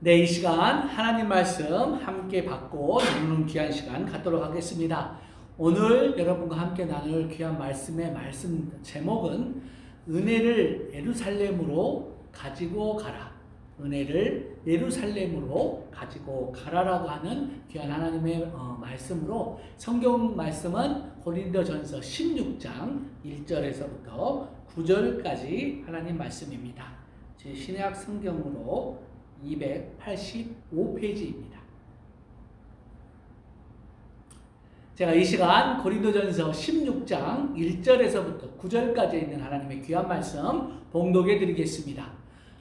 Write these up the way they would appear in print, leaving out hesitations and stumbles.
네, 이 시간 하나님 말씀 함께 받고 나누는 귀한 시간 갖도록 하겠습니다. 오늘 여러분과 함께 나눌 귀한 말씀의 말씀 제목은 은혜를 예루살렘으로 가지고 가라. 은혜를 예루살렘으로 가지고 가라라고 하는 귀한 하나님의 말씀으로 성경 말씀은 고린도전서 16장 1절에서부터 9절까지 하나님 말씀입니다. 제 신약 성경으로 285페이지입니다. 제가 이 시간 고린도전서 16장 1절에서부터 9절까지 있는 하나님의 귀한 말씀 봉독해 드리겠습니다.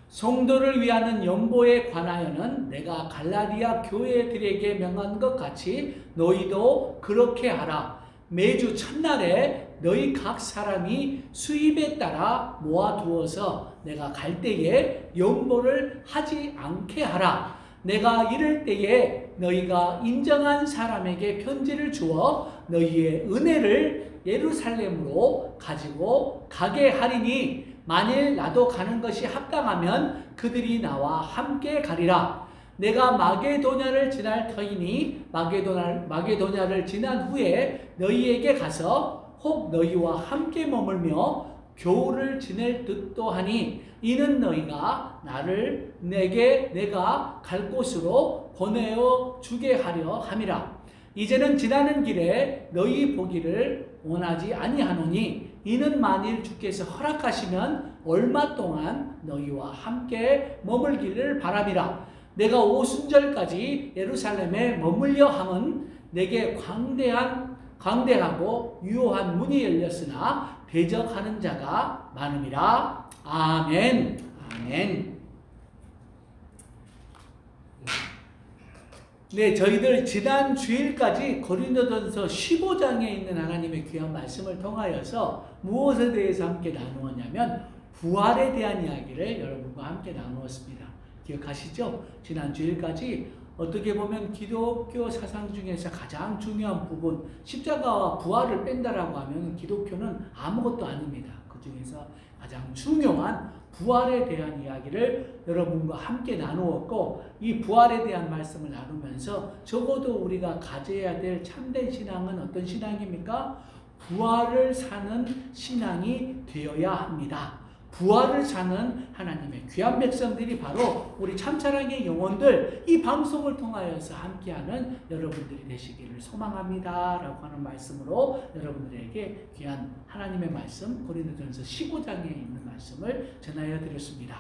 성도를 위하는 연보에 관하여는 내가 갈라디아 교회들에게 명한 것 같이 너희도 그렇게 하라. 매주 첫날에 너희 각 사람이 수입에 따라 모아두어서 내가 갈 때에 연보를 하지 않게 하라. 내가 이럴 때에 너희가 인정한 사람에게 편지를 주어 너희의 은혜를 예루살렘으로 가지고 가게 하리니 만일 나도 가는 것이 합당하면 그들이 나와 함께 가리라. 내가 마게도냐를 지날 터이니 마게도냐를 지난 후에 너희에게 가서 혹 너희와 함께 머물며 교우를 지낼 듯도 하니 이는 너희가 나를 내가 갈 곳으로 보내어 주게 하려 함이라. 이제는 지나는 길에 너희 보기를 원하지 아니하노니 이는 만일 주께서 허락하시면 얼마 동안 너희와 함께 머물기를 바람이라. 내가 오순절까지 예루살렘에 머물려 함은 내게 광대하고 유효한 문이 열렸으나 대적하는 자가 많음이라. 아멘. 아멘. 네, 저희들 지난 주일까지 고린도전서 15장에 있는 하나님의 귀한 말씀을 통하여서 무엇에 대해서 함께 나누었냐면 부활에 대한 이야기를 여러분과 함께 나누었습니다. 기억하시죠? 지난 주일까지 어떻게 보면 기독교 사상 중에서 가장 중요한 부분, 십자가와 부활을 뺀다라고 하면 기독교는 아무것도 아닙니다. 그 중에서 가장 중요한 부활에 대한 이야기를 여러분과 함께 나누었고, 이 부활에 대한 말씀을 나누면서 적어도 우리가 가져야 될 참된 신앙은 어떤 신앙입니까? 부활을 사는 신앙이 되어야 합니다. 부활을 사는 하나님의 귀한 백성들이 바로 우리 참사랑의 영혼들, 이 방송을 통하여서 함께하는 여러분들이 되시기를 소망합니다 라고 하는 말씀으로 여러분들에게 귀한 하나님의 말씀 고린도전서 15장에 있는 말씀을 전하여 드렸습니다.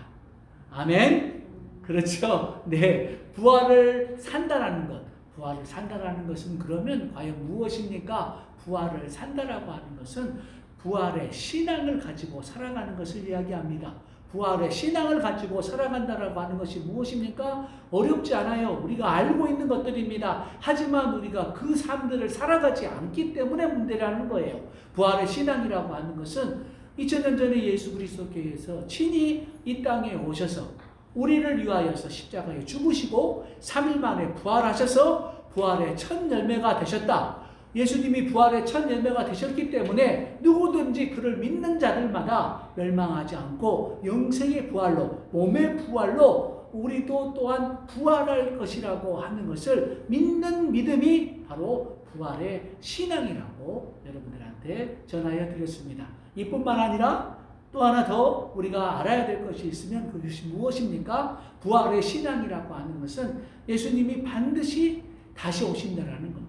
아멘. 그렇죠. 네, 부활을 산다라는 것, 부활을 산다라는 것은 그러면 과연 무엇입니까? 부활을 산다라고 하는 것은 부활의 신앙을 가지고 살아가는 것을 이야기합니다. 부활의 신앙을 가지고 살아간다라고 하는 것이 무엇입니까? 어렵지 않아요. 우리가 알고 있는 것들입니다. 하지만 우리가 그 삶들을 살아가지 않기 때문에 문제라는 거예요. 부활의 신앙이라고 하는 것은 2000년 전에 예수 그리스도께서 친히 이 땅에 오셔서 우리를 위하여서 십자가에 죽으시고 3일 만에 부활하셔서 부활의 첫 열매가 되셨다. 예수님이 부활의 첫 열매가 되셨기 때문에 누구든지 그를 믿는 자들마다 멸망하지 않고 영생의 부활로, 몸의 부활로 우리도 또한 부활할 것이라고 하는 것을 믿는 믿음이 바로 부활의 신앙이라고 여러분들한테 전하여 드렸습니다. 이뿐만 아니라 또 하나 더 우리가 알아야 될 것이 있으면 그것이 무엇입니까? 부활의 신앙이라고 하는 것은 예수님이 반드시 다시 오신다라는 겁니다.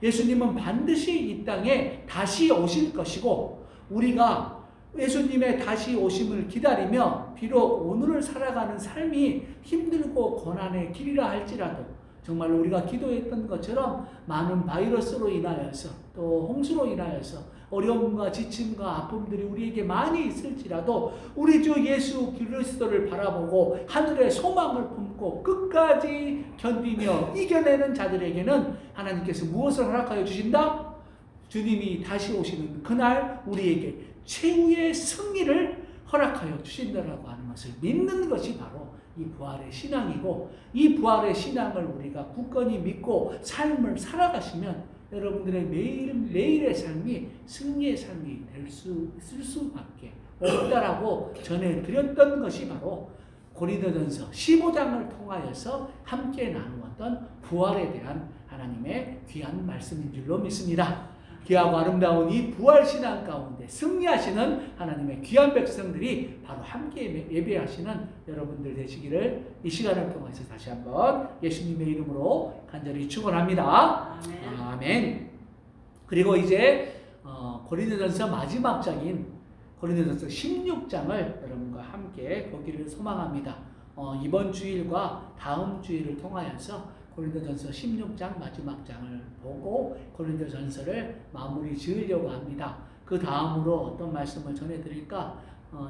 예수님은 반드시 이 땅에 다시 오실 것이고, 우리가 예수님의 다시 오심을 기다리며 비록 오늘을 살아가는 삶이 힘들고 고난의 길이라 할지라도 정말로 우리가 기도했던 것처럼 많은 바이러스로 인하여서 또 홍수로 인하여서 어려움과 지침과 아픔들이 우리에게 많이 있을지라도 우리 주 예수 그리스도를 바라보고 하늘의 소망을 품고 끝까지 견디며 이겨내는 자들에게는 하나님께서 무엇을 허락하여 주신다? 주님이 다시 오시는 그날 우리에게 최후의 승리를 허락하여 주신다라고 하는 것을 믿는 것이 바로 이 부활의 신앙이고, 이 부활의 신앙을 우리가 굳건히 믿고 삶을 살아가시면 여러분들의 매일의 삶이 승리의 삶이 될 수 있을 수밖에 없다라고 전해드렸던 것이 바로 고린도전서 15장을 통하여서 함께 나누었던 부활에 대한 하나님의 귀한 말씀인 줄로 믿습니다. 귀하고 아름다운 이 부활신앙 가운데 승리하시는 하나님의 귀한 백성들이 바로 함께 예배하시는 여러분들 되시기를 이 시간을 통해서 다시 한번 예수님의 이름으로 간절히 축원합니다. 아멘. 아멘. 그리고 이제 고린도전서 마지막 장인 고린도전서 16장을 여러분과 함께 보기를 소망합니다. 이번 주일과 다음 주일을 통하여서 고린도전서 16장 마지막 장을 보고 고린도전서를 마무리 지으려고 합니다. 그 다음으로 어떤 말씀을 전해드릴까?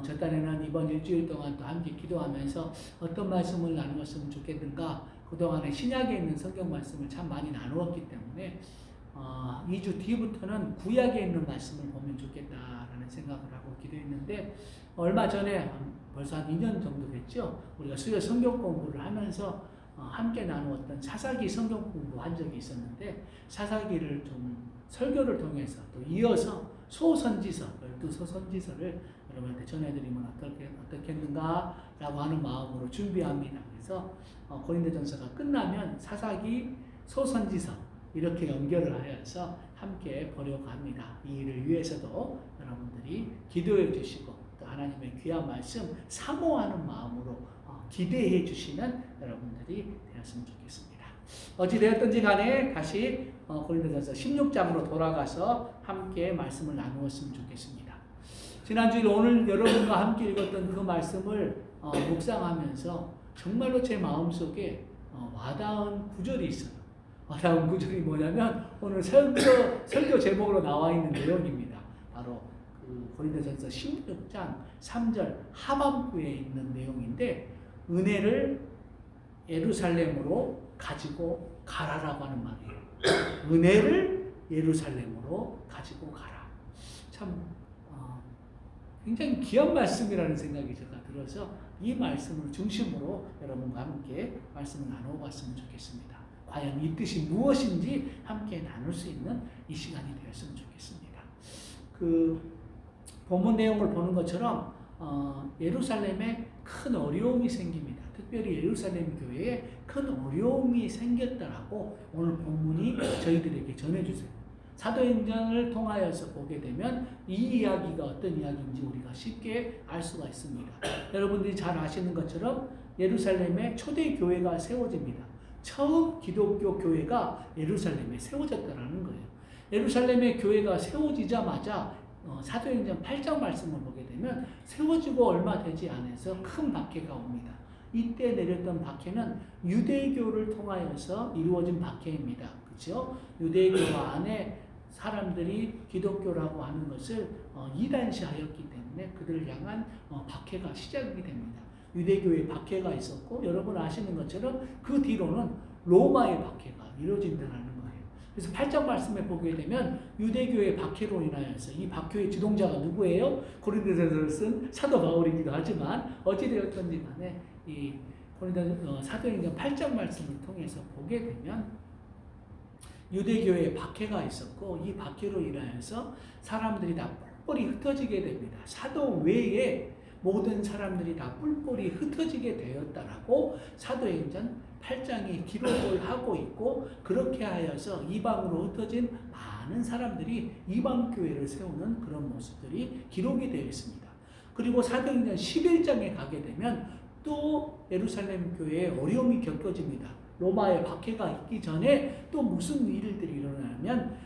저 딴에는 이번 일주일 동안 또 함께 기도하면서 어떤 말씀을 나누었으면 좋겠는가? 그동안에 신약에 있는 성경 말씀을 참 많이 나누었기 때문에 2주 뒤부터는 구약에 있는 말씀을 보면 좋겠다라는 생각을 하고 기도했는데 얼마 전에 벌써 한 2년 정도 됐죠. 우리가 수요 성경 공부를 하면서 함께 나누었던 사사기 성경 공부한 적이 있었는데 사사기를 좀 설교를 통해서 또 이어서 소선지서 12소선지서를 여러분한테 전해드리면 어떻겠는가라고 하는 마음으로 준비합니다. 그래서 고린도전서가 끝나면 사사기 소선지서 이렇게 연결을 하여서 함께 보려고 합니다. 이 일을 위해서도 여러분들이 기도해 주시고 또 하나님의 귀한 말씀 사모하는 마음으로 기대해 주시는 여러분들이 되었으면 좋겠습니다. 어찌되었든지 간에 다시 고린도전서 16장으로 돌아가서 함께 말씀을 나누었으면 좋겠습니다. 지난주에 오늘 여러분과 함께 읽었던 그 말씀을 묵상하면서 정말로 제 마음속에 와닿은 구절이 있어요. 와닿은 구절이 뭐냐면 오늘 설교 제목으로 나와 있는 내용입니다. 바로 그 고린도전서 16장 3절 하반부에 있는 내용인데 은혜를 예루살렘으로 가지고 가라라고 하는 말이에요. 은혜를 예루살렘으로 가지고 가라. 참 굉장히 귀한 말씀이라는 생각이 제가 들어서 이 말씀을 중심으로 여러분과 함께 말씀을 나눠봤으면 좋겠습니다. 과연 이 뜻이 무엇인지 함께 나눌 수 있는 이 시간이 되었으면 좋겠습니다. 그 본문 내용을 보는 것처럼 예루살렘에 큰 어려움이 생깁니다. 특별히 예루살렘 교회에 큰 어려움이 생겼다라고 오늘 본문이 저희들에게 전해주세요. 사도행전을 통하여서 보게 되면 이 이야기가 어떤 이야기인지 우리가 쉽게 알 수가 있습니다. 여러분들이 잘 아시는 것처럼 예루살렘에 초대 교회가 세워집니다. 처음 기독교 교회가 예루살렘에 세워졌다는 거예요. 예루살렘의 교회가 세워지자마자 사도행전 8장 말씀을 보게 되면 세워지고 얼마 되지 않아서 큰 박해가 옵니다. 이때 내렸던 박해는 유대교를 통하여서 이루어진 박해입니다. 그렇죠? 유대교 안에 사람들이 기독교라고 하는 것을 이단시하였기 때문에 그들을 향한 박해가 시작이 됩니다. 유대교의 박해가 있었고 여러분 아시는 것처럼 그 뒤로는 로마의 박해가 이루어진다는 거예요. 그래서 8장 말씀에 보게 되면 유대교의 박해로 인하여서 이 박해의 주동자가 누구예요? 고린도전서를 쓴 사도 바울이기도 하지만 어찌되었든지 간에 이 고린도 사도행전 8장 말씀을 통해서 보게 되면 유대교의 박해가 있었고 이 박해로 인하여서 사람들이 다 뿔뿔이 흩어지게 됩니다. 사도 외에 모든 사람들이 다 뿔뿔이 흩어지게 되었다라고 사도행전 8장이 기록을 하고 있고 그렇게 하여서 이방으로 흩어진 많은 사람들이 이방교회를 세우는 그런 모습들이 기록이 되어 있습니다. 그리고 사도행전 11장에 가게 되면 또 예루살렘 교회에 어려움이 겪어집니다. 로마의 박해가 있기 전에 또 무슨 일들이 일어나냐면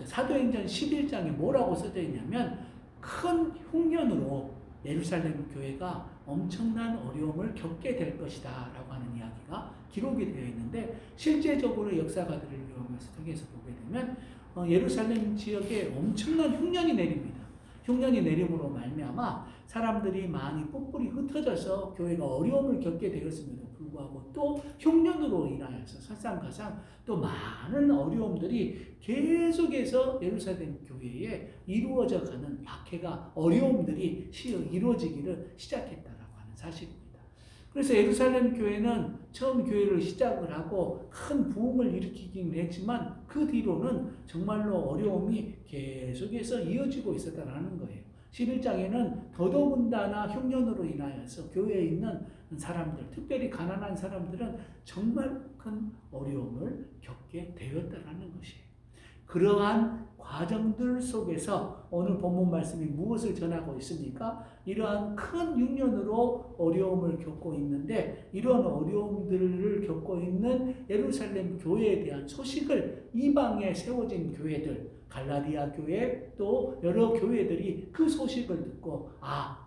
사도행전 11장에 뭐라고 써져 있냐면 큰 흉년으로 예루살렘 교회가 엄청난 어려움을 겪게 될 것이다 라고 하는 이야기가 기록이 되어 있는데 실제적으로 역사가들을 통해서 보게 되면 예루살렘 지역에 엄청난 흉년이 내립니다. 흉년이 내림으로 말미암아 사람들이 많이 뿔뿔이 흩어져서 교회가 어려움을 겪게 되었음에도 불구하고 또 흉년으로 인하여서 설상가상 또 많은 어려움들이 계속해서 예루살렘 교회에 이루어져가는 박해가 어려움들이 이루어지기를 시작했다라고 하는 사실입니다. 그래서 예루살렘 교회는 처음 교회를 시작을 하고 큰 부흥을 일으키긴 했지만 그 뒤로는 정말로 어려움이 계속해서 이어지고 있었다는 거예요. 11장에는 더더군다나 흉년으로 인하여서 교회에 있는 사람들, 특별히 가난한 사람들은 정말 큰 어려움을 겪게 되었다라는 것이에요. 그러한 과정들 속에서 오늘 본문 말씀이 무엇을 전하고 있습니까? 이러한 큰 흉년으로 어려움을 겪고 있는데 이런 어려움들을 겪고 있는 예루살렘 교회에 대한 소식을 이방에 세워진 교회들, 갈라디아 교회 또 여러 교회들이 그 소식을 듣고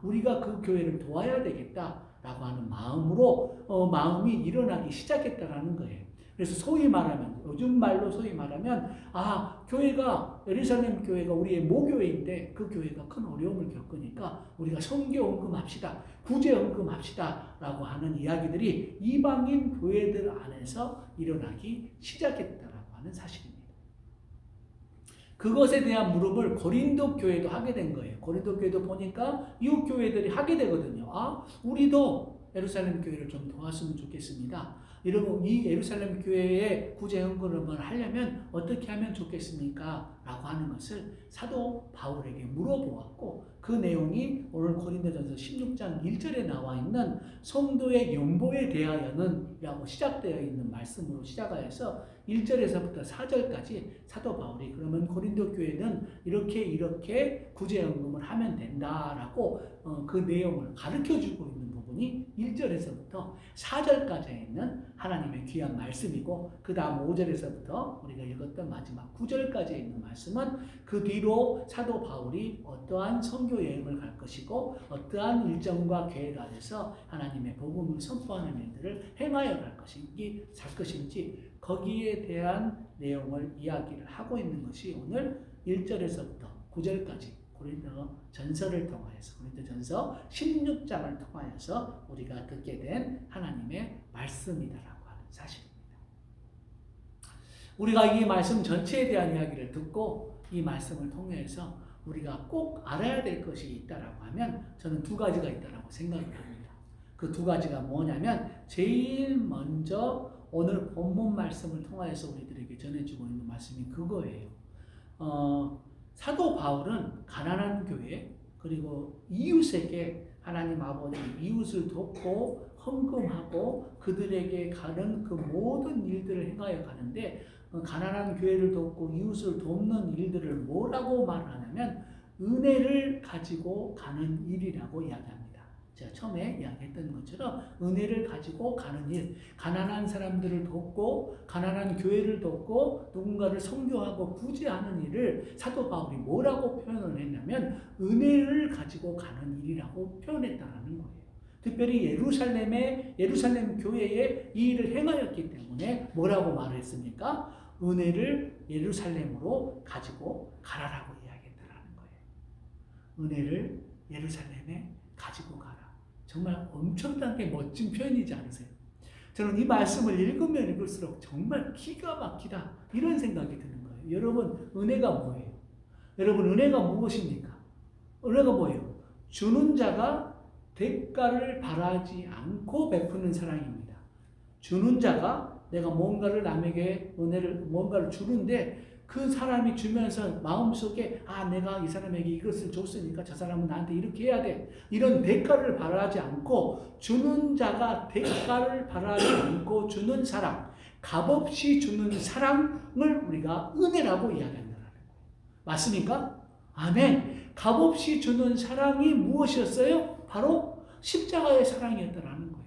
우리가 그 교회를 도와야 되겠다라고 하는 마음이 일어나기 시작했다라는 거예요. 그래서 소위 말하면, 요즘 말로 소위 말하면, 교회가, 예루살렘 교회가 우리의 모교회인데 그 교회가 큰 어려움을 겪으니까 우리가 선교 헌금합시다, 구제 헌금합시다 라고 하는 이야기들이 이방인 교회들 안에서 일어나기 시작했다라고 하는 사실입니다. 그것에 대한 물음을 고린도 교회도 하게 된 거예요. 고린도 교회도 보니까 이웃 교회들이 하게 되거든요. 우리도 예루살렘 교회를 좀 도왔으면 좋겠습니다. 이러면 이 예루살렘 교회에 구제 헌금을 하려면 어떻게 하면 좋겠습니까? 라고 하는 것을 사도 바울에게 물어보았고 그 내용이 오늘 고린도전서 16장 1절에 나와 있는 성도의 연보에 대하여는 라고 시작되어 있는 말씀으로 시작하여서 1절에서부터 4절까지 사도 바울이 그러면 고린도 교회는 이렇게 구제 헌금을 하면 된다라고 그 내용을 가르쳐주고 있는 부분이 1절에서부터 4절까지 있는 하나님의 귀한 말씀이고 그 다음 5절에서부터 우리가 읽었던 마지막 9절까지 있는 말씀은 그 뒤로 사도 바울이 어떠한 선교 여행을 갈 것이고 어떠한 일정과 계획 안에서 하나님의 복음을 선포하는 일들을 행하여 갈 것인지 거기에 대한 내용을 이야기를 하고 있는 것이 오늘 1절에서부터 9절까지 고린도 전서를 통하여서 고린도 전서 16장을 통하여서 우리가 듣게 된 하나님의 말씀이다라고 하는 사실입니다. 우리가 이 말씀 전체에 대한 이야기를 듣고 이 말씀을 통해서 우리가 꼭 알아야 될 것이 있다라고 하면 저는 두 가지가 있다라고 생각을 합니다. 그 두 가지가 뭐냐면 제일 먼저 오늘 본문 말씀을 통하여서 우리들에게 전해주고 있는 말씀이 그거예요. 사도 바울은 가난한 교회 그리고 이웃에게 하나님 아버지 이웃을 돕고 헌금하고 그들에게 가는 그 모든 일들을 행하여 가는데 가난한 교회를 돕고 이웃을 돕는 일들을 뭐라고 말하냐면 은혜를 가지고 가는 일이라고 이야기합니다. 제가 처음에 이야기했던 것처럼 은혜를 가지고 가는 일, 가난한 사람들을 돕고 가난한 교회를 돕고 누군가를 선교하고 구제하는 일을 사도 바울이 뭐라고 표현을 했냐면 은혜를 가지고 가는 일이라고 표현했다는 거예요. 특별히 예루살렘 교회에 이 일을 행하였기 때문에 뭐라고 말을 했습니까? 은혜를 예루살렘으로 가지고 가라라고 이야기했다는 거예요. 은혜를 예루살렘에 가지고 가라. 정말 엄청나게 멋진 표현이지 않으세요? 저는 이 말씀을 읽으면 읽을수록 정말 기가 막히다 이런 생각이 드는 거예요. 여러분 은혜가 뭐예요? 여러분 은혜가 무엇입니까? 은혜가 뭐예요? 주는 자가 대가를 바라지 않고 베푸는 사랑입니다. 주는 자가 내가 뭔가를 남에게 뭔가를 주는데 그 사람이 주면서 마음속에 내가 이 사람에게 이것을 줬으니까 저 사람은 나한테 이렇게 해야 돼. 이런 대가를 바라지 않고 주는 자가 대가를 바라지 않고 주는 사랑, 값없이 주는 사랑을 우리가 은혜라고 이야기한다는 거예요. 맞습니까? 아멘. 값없이 주는 사랑이 무엇이었어요? 바로 십자가의 사랑이었다는 거예요.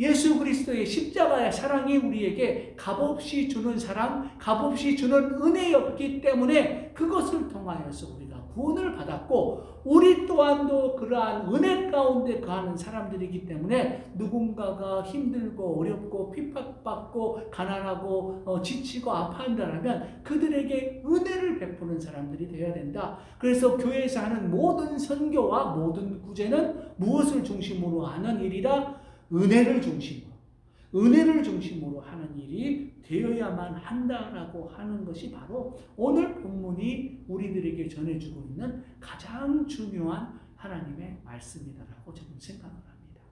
예수 그리스도의 십자가의 사랑이 우리에게 값없이 주는 사랑, 값없이 주는 은혜였기 때문에 그것을 통하여서 우리가 구원을 받았고 우리 또한도 그러한 은혜 가운데 거하는 사람들이기 때문에 누군가가 힘들고 어렵고 핍박받고 가난하고 지치고 아파한다면 그들에게 은혜를 베푸는 사람들이 되어야 된다. 그래서 교회에서 하는 모든 선교와 모든 구제는 무엇을 중심으로 하는 일이라? 은혜를 중심으로 하는 일이 되어야만 한다라고 하는 것이 바로 오늘 본문이 우리들에게 전해주고 있는 가장 중요한 하나님의 말씀이다라고 저는 생각을 합니다.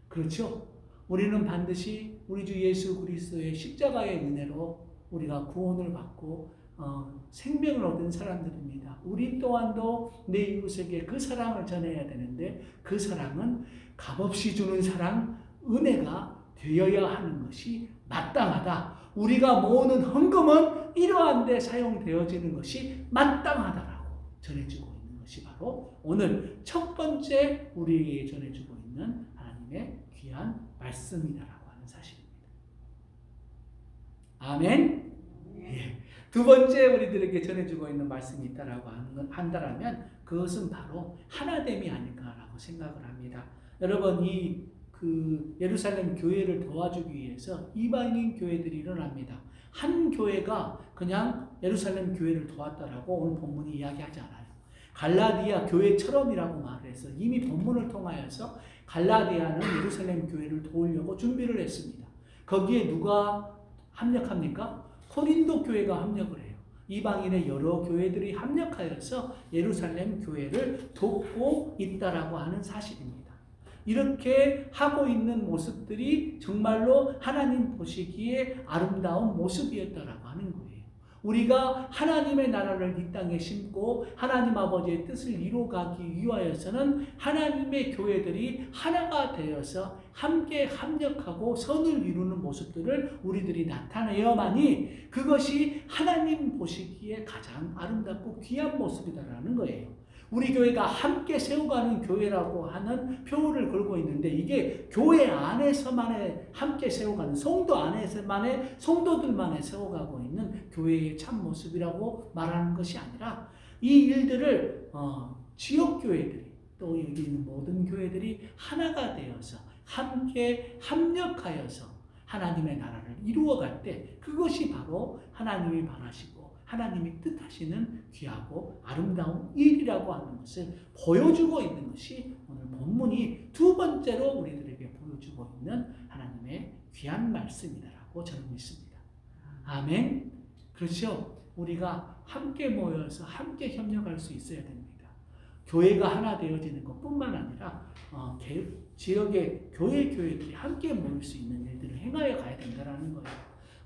그렇죠? 우리는 반드시 우리 주 예수 그리스도의 십자가의 은혜로 우리가 구원을 받고 생명을 얻은 사람들입니다. 우리 또한도 내 이웃에게 그 사랑을 전해야 되는데 그 사랑은 값없이 주는 사랑, 은혜가 되어야 하는 것이 마땅하다. 우리가 모으는 헌금은 이러한 데 사용되어지는 것이 마땅하다라고 전해주고 있는 것이 바로 오늘 첫 번째 우리에게 전해주고 있는 하나님의 귀한 말씀이다라고 하는 사실입니다. 아멘. 예. 두 번째 우리들에게 전해주고 있는 말씀이 있다라고 한다면 그것은 바로 하나됨이 아닐까라고 생각을 합니다. 여러분 예루살렘 교회를 도와주기 위해서 이방인 교회들이 일어납니다. 한 교회가 그냥 예루살렘 교회를 도왔다라고 오늘 본문이 이야기하지 않아요. 갈라디아 교회처럼이라고 말해서 이미 본문을 통하여서 갈라디아는 예루살렘 교회를 도우려고 준비를 했습니다. 거기에 누가 합력합니까? 코린도 교회가 합력을 해요. 이방인의 여러 교회들이 합력하여서 예루살렘 교회를 돕고 있다라고 하는 사실입니다. 이렇게 하고 있는 모습들이 정말로 하나님 보시기에 아름다운 모습이었다라고 하는 거예요. 우리가 하나님의 나라를 이 땅에 심고 하나님 아버지의 뜻을 이루어가기 위하여서는 하나님의 교회들이 하나가 되어서 함께 합력하고 선을 이루는 모습들을 우리들이 나타내야만이 그것이 하나님 보시기에 가장 아름답고 귀한 모습이다라는 거예요. 우리 교회가 함께 세워가는 교회라고 하는 표어를 걸고 있는데 이게 교회 안에서만의 함께 세워가는 성도 안에서만의 성도들만의 세워가고 있는 교회의 참 모습이라고 말하는 것이 아니라 이 일들을 지역 교회들이 또 여기 있는 모든 교회들이 하나가 되어서 함께 합력하여서 하나님의 나라를 이루어갈 때 그것이 바로 하나님이 바라시고 하나님이 뜻하시는 귀하고 아름다운 일이라고 하는 것을 보여주고 있는 것이 오늘 본문이 두 번째로 우리들에게 보여주고 있는 하나님의 귀한 말씀이라고 저는 믿습니다. 아멘. 그렇죠. 우리가 함께 모여서 함께 협력할 수 있어야 됩니다. 교회가 하나 되어지는 것뿐만 아니라 지역의 교회들이 함께 모일 수 있는 일들을 행하여 가야 된다는 거예요.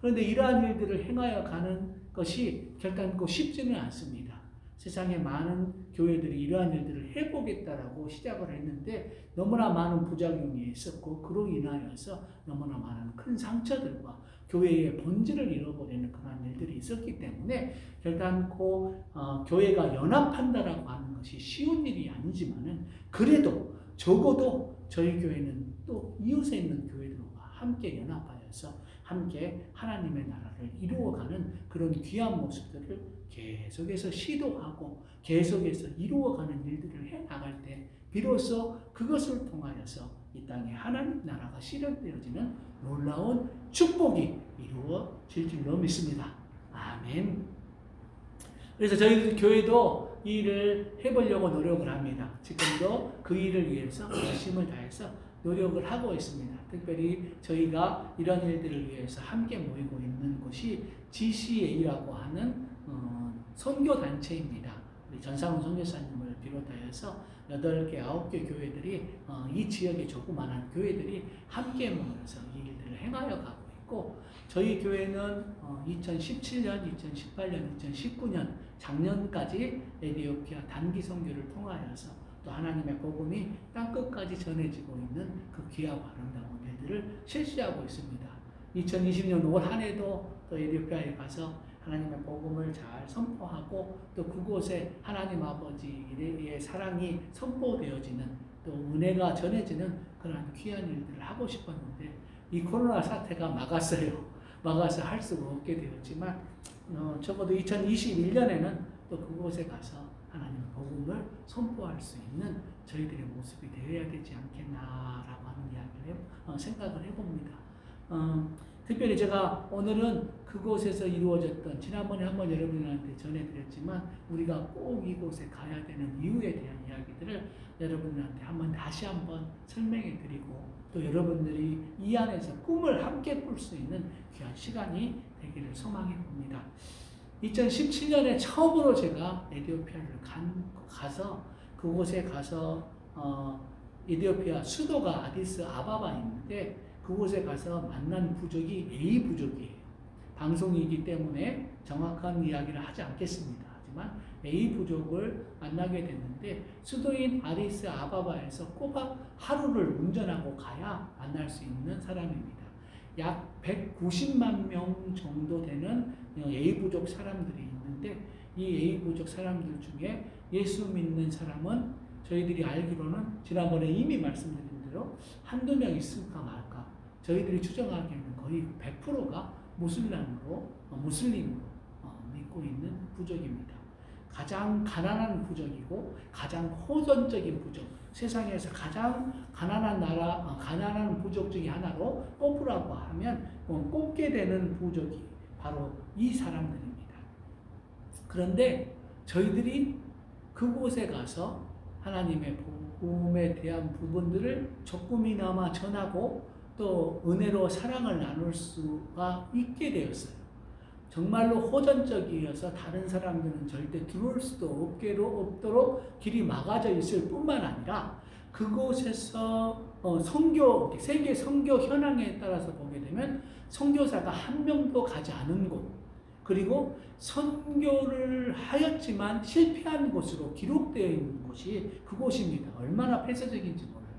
그런데 이러한 일들을 행하여 가는 것이 결단코 쉽지는 않습니다. 세상에 많은 교회들이 이러한 일들을 해보겠다라고 시작을 했는데 너무나 많은 부작용이 있었고 그로 인하여서 너무나 많은 큰 상처들과 교회의 본질을 잃어버리는 그런 일들이 있었기 때문에 결단코 교회가 연합한다라고 하는 것이 쉬운 일이 아니지만은 그래도 적어도 저희 교회는 또 이웃에 있는 교회들과 함께 연합하여서 함께 하나님의 나라를 이루어가는 그런 귀한 모습들을 계속해서 시도하고 계속해서 이루어가는 일들을 해나갈 때 비로소 그것을 통하여서 이 땅에 하나님 나라가 실현되어지는 놀라운 축복이 이루어질 줄로 믿습니다. 아멘. 그래서 저희 교회도 이 일을 해보려고 노력을 합니다. 지금도 그 일을 위해서 열심을 다해서 노력을 하고 있습니다. 특별히 저희가 이런 일들을 위해서 함께 모이고 있는 곳이 GCA라고 하는 선교단체입니다. 우리 전상훈 선교사님을 비롯하여서 8개, 9개 교회들이 이 지역의 조그마한 교회들이 함께 모여서 이 일들을 행하여 가고 있고 저희 교회는 2017년, 2018년, 2019년 작년까지 에티오피아 단기 선교를 통하여서 또 하나님의 복음이 땅끝까지 전해지고 있는 그 귀하고 아름다운 일들을 실시하고 있습니다. 2020년 올 한 해도 또 에티오피아에 가서 하나님의 복음을 잘 선포하고 또 그곳에 하나님 아버지의 사랑이 선포되어지는 또 은혜가 전해지는 그런 귀한 일들을 하고 싶었는데 이 코로나 사태가 막아서 할 수가 없게 되었지만 적어도 2021년에는 또 그곳에 가서 하나님의 복음을 선포할 수 있는 저희들의 모습이 되어야 되지 않겠나라고 하는 이야기를 생각을 해봅니다. 특별히 제가 오늘은 그곳에서 이루어졌던 지난번에 한번 여러분들한테 전해드렸지만 우리가 꼭 이곳에 가야 되는 이유에 대한 이야기들을 여러분들한테 다시 한번 설명해 드리고 또 여러분들이 이 안에서 꿈을 함께 꿀 수 있는 귀한 시간이 되기를 소망해 봅니다. 2017년에 처음으로 제가 에티오피아를 가서 그곳에 가서 에티오피아 수도가 아디스 아바바인데 그곳에 가서 만난 부족이 A 부족이에요. 방송이기 때문에 정확한 이야기를 하지 않겠습니다. 하지만 A 부족을 만나게 됐는데 수도인 아디스 아바바에서 꼬박 하루를 운전하고 가야 만날 수 있는 사람입니다. 약 190만 명 정도 되는 A 부족 사람들이 있는데 이 A 부족 사람들 중에 예수 믿는 사람은 저희들이 알기로는 지난번에 이미 말씀드린 대로 한두 명 있을까 말까. 저희들이 추정하기에는 거의 100%가 무슬림으로 믿고 있는 부족입니다. 가장 가난한 부족이고 가장 호전적인 부족, 세상에서 가장 가난한 부족 중에 하나로 꼽으라고 하면 꼽게 되는 부족이 바로 이 사람들입니다. 그런데 저희들이 그곳에 가서 하나님의 복음에 대한 부분들을 조금이나마 전하고 또 은혜로 사랑을 나눌 수가 있게 되었어요. 정말로 호전적이어서 다른 사람들은 절대 들어올 수도 없도록 길이 막아져 있을 뿐만 아니라 그곳에서 세계 선교 현황에 따라서 보게 되면 선교사가 한 명도 가지 않은 곳, 그리고 선교를 하였지만 실패한 곳으로 기록되어 있는 곳이 그곳입니다. 얼마나 폐쇄적인지 몰라요.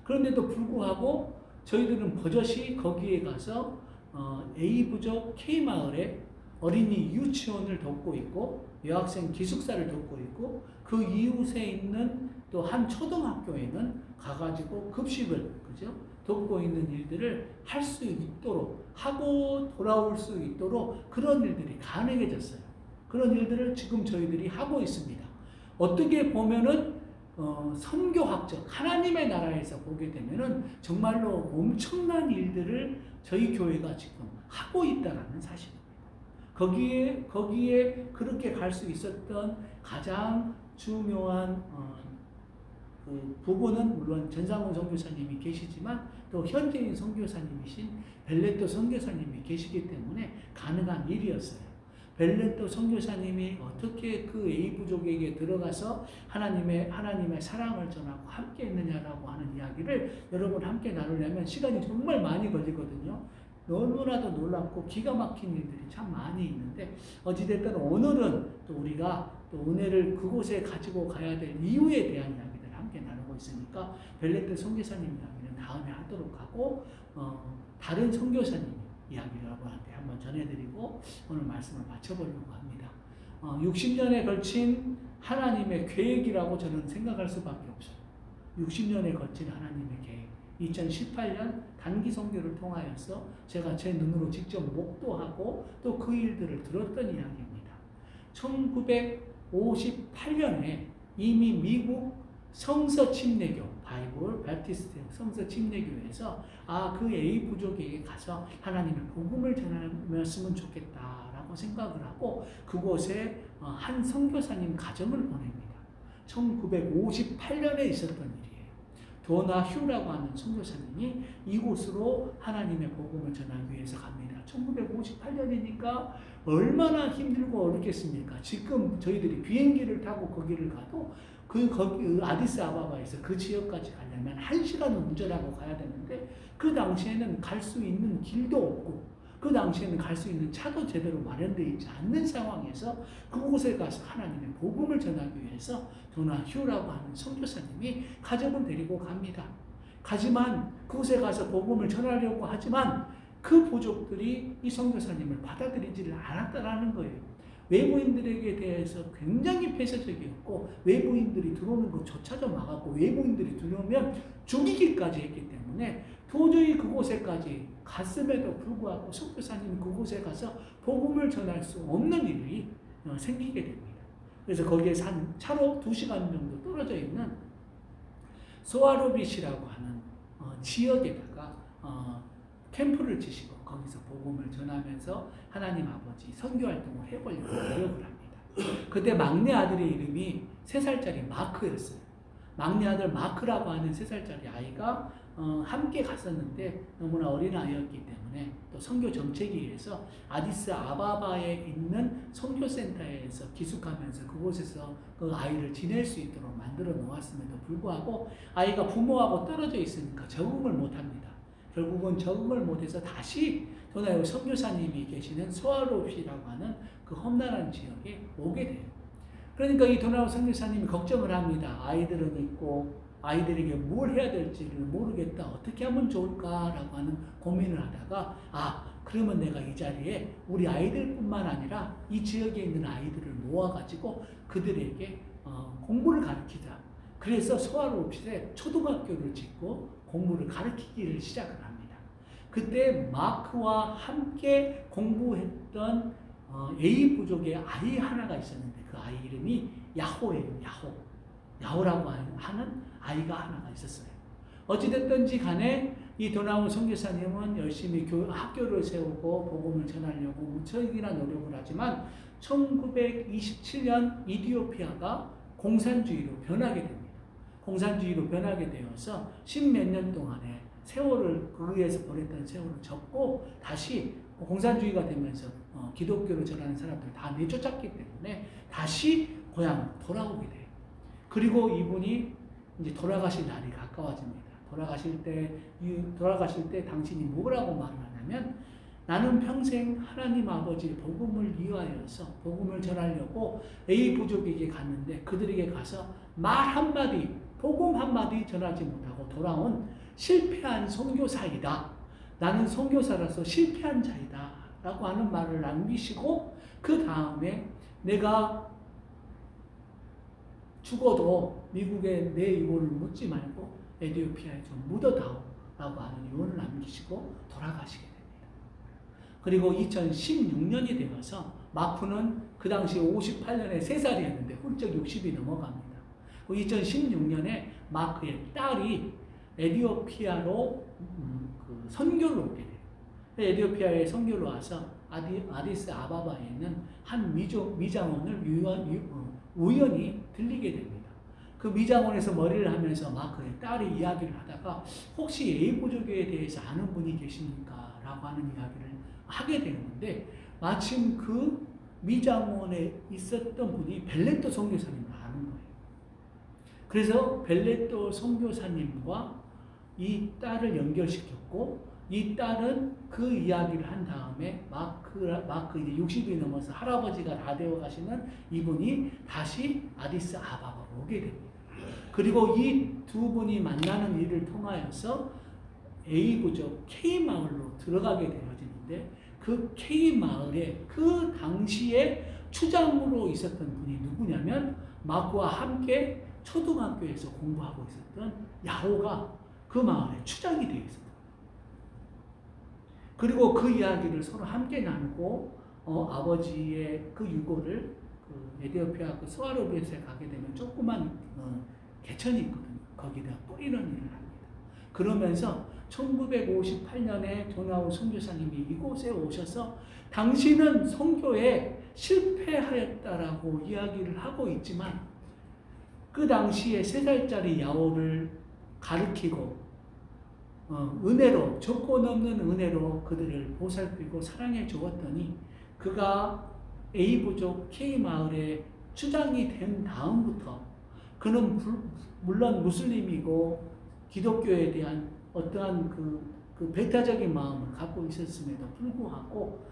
그런데도 불구하고 저희들은 버젓이 거기에 가서 A부족 K마을에 어린이 유치원을 돕고 있고 여학생 기숙사를 돕고 있고 그 이웃에 있는 또 한 초등학교에는 가가지고 급식을 돕고 있는 일들을 할 수 있도록 하고 돌아올 수 있도록 그런 일들이 가능해졌어요. 그런 일들을 지금 저희들이 하고 있습니다. 어떻게 보면은 선교학적 하나님의 나라에서 보게 되면은 정말로 엄청난 일들을 저희 교회가 지금 하고 있다라는 사실입니다. 거기에 그렇게 갈 수 있었던 가장 중요한 그 부분은 물론 전상훈 선교사님이 계시지만 또 현재인 선교사님이신 벨레토 선교사님이 계시기 때문에 가능한 일이었어요. 벨레토 선교사님이 어떻게 그 A 부족에게 들어가서 하나님의 사랑을 전하고 함께 했느냐라고 하는 이야기를 여러분 함께 나누려면 시간이 정말 많이 걸리거든요. 너무나도 놀랍고 기가 막힌 일들이 참 많이 있는데 어찌됐든 오늘은 또 우리가 또 은혜를 그곳에 가지고 가야 될 이유에 대한 이야기들을 함께 나누고 있으니까 벨레토 선교사님 이야기는 다음에 하도록 하고 다른 선교사님 이야기를 여러분한테 한번 전해드리고 오늘 말씀을 마쳐보려고 합니다. 60년에 걸친 하나님의 계획이라고 저는 생각할 수밖에 없어요. 60년에 걸친 하나님의 계획. 2018년 단기 선교를 통하여서 제가 제 눈으로 직접 목도하고 또 그 일들을 들었던 이야기입니다. 1958년에 이미 미국 성서 침례교, 바이블 베프티스트 성서 침례교에서 그 A 부족에게 가서 하나님의 복음을 전하였으면 좋겠다라고 생각을 하고 그곳에 한 선교사님 가정을 보냅니다. 1958년에 있었던 일이에요. 도나 휴라고 하는 선교사님이 이곳으로 하나님의 복음을 전하기 위해서 갑니다. 1958년이니까 얼마나 힘들고 어렵겠습니까? 지금 저희들이 비행기를 타고 거기를 가도 거기 아디스 아바바에서 그 지역까지 가려면 1시간을 운전하고 가야 되는데 그 당시에는 갈 수 있는 길도 없고 그 당시에는 갈 수 있는 차도 제대로 마련되어 있지 않는 상황에서 그곳에 가서 하나님의 복음을 전하기 위해서 도나 휴라고 하는 선교사님이 가족을 데리고 갑니다. 하지만 그곳에 가서 복음을 전하려고 하지만 그 부족들이 이 선교사님을 받아들이지를 않았다라는 거예요. 외부인들에게 대해서 굉장히 폐쇄적이었고 외부인들이 들어오는 것조차도 막았고 외부인들이 들어오면 죽이기까지 했기 때문에 도저히 그곳에까지 갔음에도 불구하고 선교사님이 그곳에 가서 복음을 전할 수 없는 일이 생기게 됩니다. 그래서 거기에 차로 2시간 정도 떨어져 있는 소아로빗이라고 하는 지역에다가 캠프를 치시고 거기서 복음을 전하면서 하나님 아버지 선교활동을 해보려고 노력을 합니다. 그때 막내 아들의 이름이 3살짜리 마크였어요. 막내 아들 마크라고 하는 3살짜리 아이가 함께 갔었는데 너무나 어린 아이였기 때문에 또 선교 정책에 의해서 아디스 아바바에 있는 선교센터에서 기숙하면서 그곳에서 그 아이를 지낼 수 있도록 만들어 놓았음에도 불구하고 아이가 부모하고 떨어져 있으니까 적응을 못합니다. 결국은 적응을 못해서 다시 도나요 선교사님이 계시는 소아롭시라고 하는 그 험난한 지역에 오게 돼요. 그러니까 이 도나요 선교사님이 걱정을 합니다. 아이들은 있고 아이들에게 뭘 해야 될지를 모르겠다. 어떻게 하면 좋을까라고 하는 고민을 하다가 그러면 내가 이 자리에 우리 아이들뿐만 아니라 이 지역에 있는 아이들을 모아가지고 그들에게 공부를 가르치자. 그래서 소아롭시에 초등학교를 짓고 공부를 가르치기를 시작을 합니다. 그때 마크와 함께 공부했던 A 부족의 아이 하나가 있었는데 그 아이 이름이 야호예요. 야호라고 하는 아이가 하나가 있었어요. 어찌됐든지 간에 이 도나우 선교사님은 열심히 학교를 세우고 복음을 전하려고 무척이나 노력을 하지만 1927년 이디오피아가 공산주의로 변하게 됩니다. 공산주의로 변하게 되어서 십몇 년 동안의 세월을 그 위에서 보냈던 세월을 접고 다시 공산주의가 되면서 기독교를 전하는 사람들 다 내쫓았기 때문에 다시 고향으로 돌아오게 돼요. 그리고 이분이 이제 돌아가실 날이 가까워집니다. 돌아가실 때 당신이 뭐라고 말을 하냐면 나는 평생 하나님 아버지의 복음을 위하여서 복음을 전하려고 A 부족에게 갔는데 그들에게 가서 말 한마디, 복음 한마디 전하지 못하고 돌아온 실패한 선교사이다. 나는 선교사라서 실패한 자이다. 라고 하는 말을 남기시고 그 다음에 내가 죽어도 미국에 내 유골을 묻지 말고 에티오피아에 좀 묻어다오 라고 하는 유언을 남기시고 돌아가시게 됩니다. 그리고 2016년이 되어서 마크는 그 당시 58년에 3살이었는데 훌쩍 60이 넘어갑니다. 2016년에 마크의 딸이 에티오피아로 선교를 오게 돼요. 에티오피아에 선교를 와서 아디스 아바바에 있는 한 미장원을 우연히 들리게 됩니다. 그 미장원에서 머리를 하면서 마크의 딸이 이야기를 하다가 혹시 A부족에 대해서 아는 분이 계십니까? 라고 하는 이야기를 하게 되는데 마침 그 미장원에 있었던 분이 벨레토 선교사님을 아는 거예요. 그래서 벨레토 선교사님과 이 딸을 연결시켰고 이 딸은 그 이야기를 한 다음에 마크 이제 60이 넘어서 할아버지가 다 되어 가시는 이분이 다시 아디스 아바바로 오게 됩니다. 그리고 이 두 분이 만나는 일을 통하여서 A부족 K마을로 들어가게 되어지는데 그 K마을에 그 당시에 추장으로 있었던 분이 누구냐면 마크와 함께 초등학교에서 공부하고 있었던 야호가 그 마을에 추장이 되어 있었다. 그리고 그 이야기를 서로 함께 나누고 아버지의 그 유골을 에티오피아 그 소아로비에스에 가게 되면 조그만 개천이 있거든요. 거기다 뿌리는 일을 합니다. 그러면서 1958년에 도나우 선교사님이 이곳에 오셔서 당신은 선교에 실패하였다라고 이야기를 하고 있지만 그 당시에 3살짜리 야오를 가르치고 은혜로 조건 없는 은혜로 그들을 보살피고 사랑해 주었더니 그가 A부족 K마을의 추장이 된 다음부터 그는 물론 무슬림이고 기독교에 대한 어떠한 그 배타적인 마음을 갖고 있었음에도 불구하고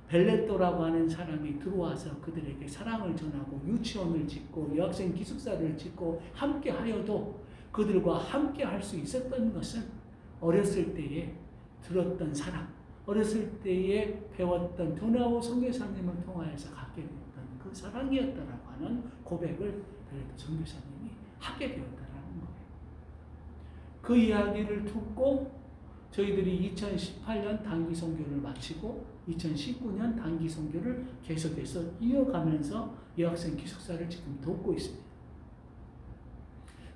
벨레토라고 하는 사람이 들어와서 그들에게 사랑을 전하고 유치원을 짓고 여학생 기숙사를 짓고 함께 하여도 그들과 함께 할 수 있었던 것은 어렸을 때에 들었던 사랑, 어렸을 때에 배웠던 도나우 선교사님을 통하여서 갖게 되었던 그 사랑이었다라고 하는 고백을 벨레토 선교사님이 하게 되었다라는 거예요. 그 이야기를 듣고 저희들이 2018년 단기 선교를 마치고 2019년 단기 선교를 계속해서 이어가면서 여학생 기숙사를 지금 돕고 있습니다.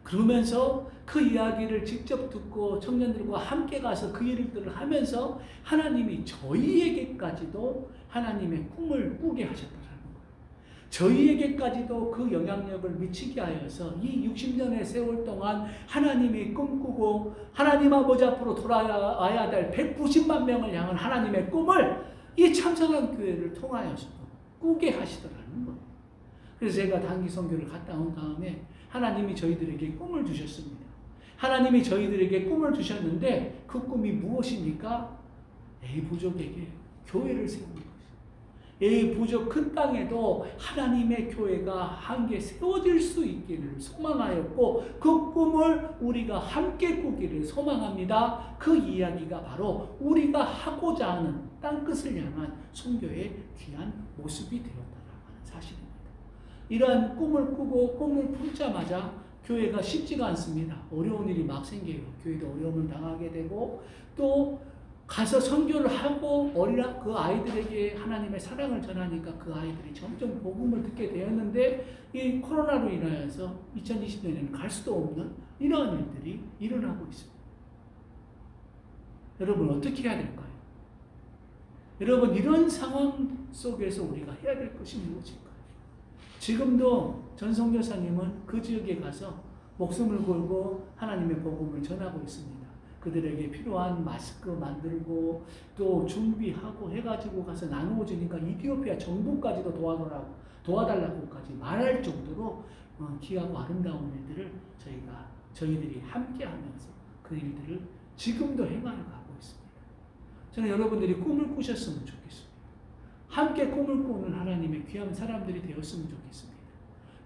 그러면서 그 이야기를 직접 듣고 청년들과 함께 가서 그 일들을 하면서 하나님이 저희에게까지도 하나님의 꿈을 꾸게 하셨다는 거예요. 저희에게까지도 그 영향력을 미치게 하여서 이 60년의 세월 동안 하나님이 꿈꾸고 하나님 아버지 앞으로 돌아와야 될 190만 명을 향한 하나님의 꿈을 이 참선한 교회를 통하여서도 꾸게 하시더라는 거예요. 그래서 제가 단기 선교를 갔다 온 다음에 하나님이 저희들에게 꿈을 주셨습니다. 하나님이 저희들에게 꿈을 주셨는데 그 꿈이 무엇입니까? A 부족에게 교회를 세우는 것입니다. A 부족 큰 땅에도 하나님의 교회가 한 개 세워질 수 있기를 소망하였고 그 꿈을 우리가 함께 꾸기를 소망합니다. 그 이야기가 바로 우리가 하고자 하는 땅끝을 향한 선교의 귀한 모습이 되었다는 사실입니다. 이러한 꿈을 꾸고 꿈을 품자마자 교회가 쉽지가 않습니다. 어려운 일이 막 생겨요. 교회도 어려움을 당하게 되고 또 가서 선교를 하고 그 아이들에게 하나님의 사랑을 전하니까 그 아이들이 점점 복음을 듣게 되었는데 이 코로나로 인하여서 2020년에는 갈 수도 없는 이러한 일들이 일어나고 있습니다. 여러분 어떻게 해야 될까요? 여러분 이런 상황 속에서 우리가 해야 될 것이 무엇일까요? 지금도 전 선교사님은 그 지역에 가서 목숨을 걸고 하나님의 복음을 전하고 있습니다. 그들에게 필요한 마스크 만들고 또 준비하고 해가지고 가서 나누어 주니까 이티오피아 정부까지도 도와달라고까지 말할 정도로 귀하고 아름다운 일들을 저희들이 함께 하면서 그 일들을 지금도 행하여 가고 있습니다. 저는 여러분들이 꿈을 꾸셨으면 좋겠습니다. 함께 꿈을 꾸는 하나님의 귀한 사람들이 되었으면 좋겠습니다.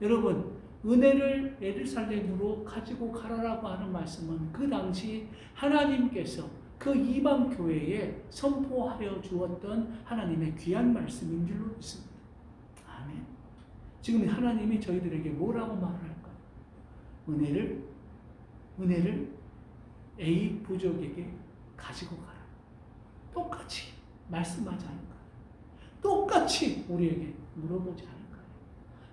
여러분 은혜를 예루살렘으로 가지고 가라라고 하는 말씀은 그 당시 하나님께서 그 이방 교회에 선포하여 주었던 하나님의 귀한 말씀인 줄로 믿습니다. 아멘. 지금 하나님이 저희들에게 뭐라고 말할까요? 은혜를 A 부족에게 가지고 가라. 똑같이 말씀하지 않을까요? 똑같이 우리에게 물어보지 않을까요?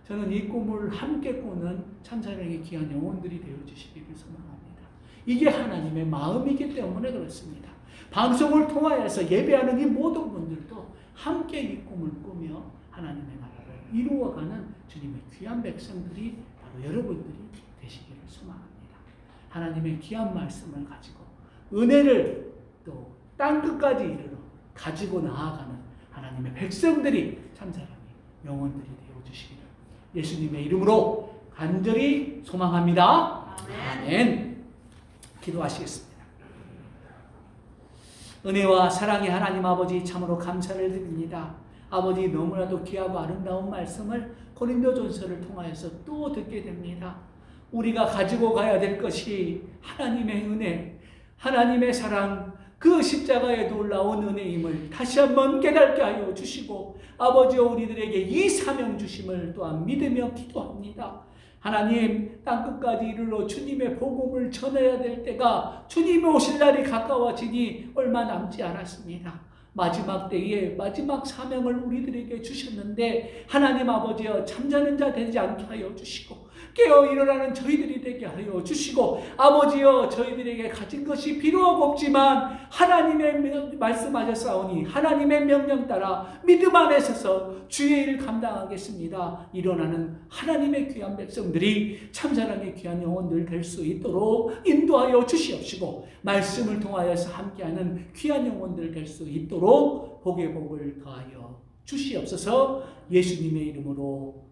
저는 이 꿈을 함께 꾸는 참사랑의 귀한 영혼들이 되어주시기를 소망합니다. 이게 하나님의 마음이기 때문에 그렇습니다. 방송을 통하여서 예배하는 이 모든 분들도 함께 이 꿈을 꾸며 하나님의 나라를 이루어가는 주님의 귀한 백성들이 바로 여러분들이 되시기를 소망합니다. 하나님의 귀한 말씀을 가지고 은혜를 또 땅끝까지 이르러 가지고 나아가는 하나님의 백성들이 참사랑의 영혼들이 되어주시기를 예수님의 이름으로 간절히 소망합니다. 아멘. 기도하시겠습니다. 은혜와 사랑의 하나님 아버지 참으로 감사를 드립니다. 아버지 너무나도 귀하고 아름다운 말씀을 고린도전서를 통하여서 또 듣게 됩니다. 우리가 가지고 가야 될 것이 하나님의 은혜, 하나님의 사랑, 그 십자가에 놀라운 은혜임을 다시 한번 깨닫게 하여 주시고 아버지여 우리들에게 이 사명 주심을 또한 믿으며 기도합니다. 하나님 땅끝까지 이르러 주님의 복음을 전해야 될 때가 주님이 오실 날이 가까워지니 얼마 남지 않았습니다. 마지막 때에 마지막 사명을 우리들에게 주셨는데 하나님 아버지여 잠자는 자 되지 않게 하여 주시고 깨어 일어나는 저희들이 되게 하여 주시고 아버지여 저희들에게 가진 것이 필요하고 없지만 하나님의 말씀하셨사오니 하나님의 명령 따라 믿음 안에 서서 주의 일을 감당하겠습니다. 일어나는 하나님의 귀한 백성들이 참사랑의 귀한 영혼들 될 수 있도록 인도하여 주시옵시고 말씀을 통하여서 함께하는 귀한 영혼들 될 수 있도록 복의 복을 더하여 주시옵소서. 예수님의 이름으로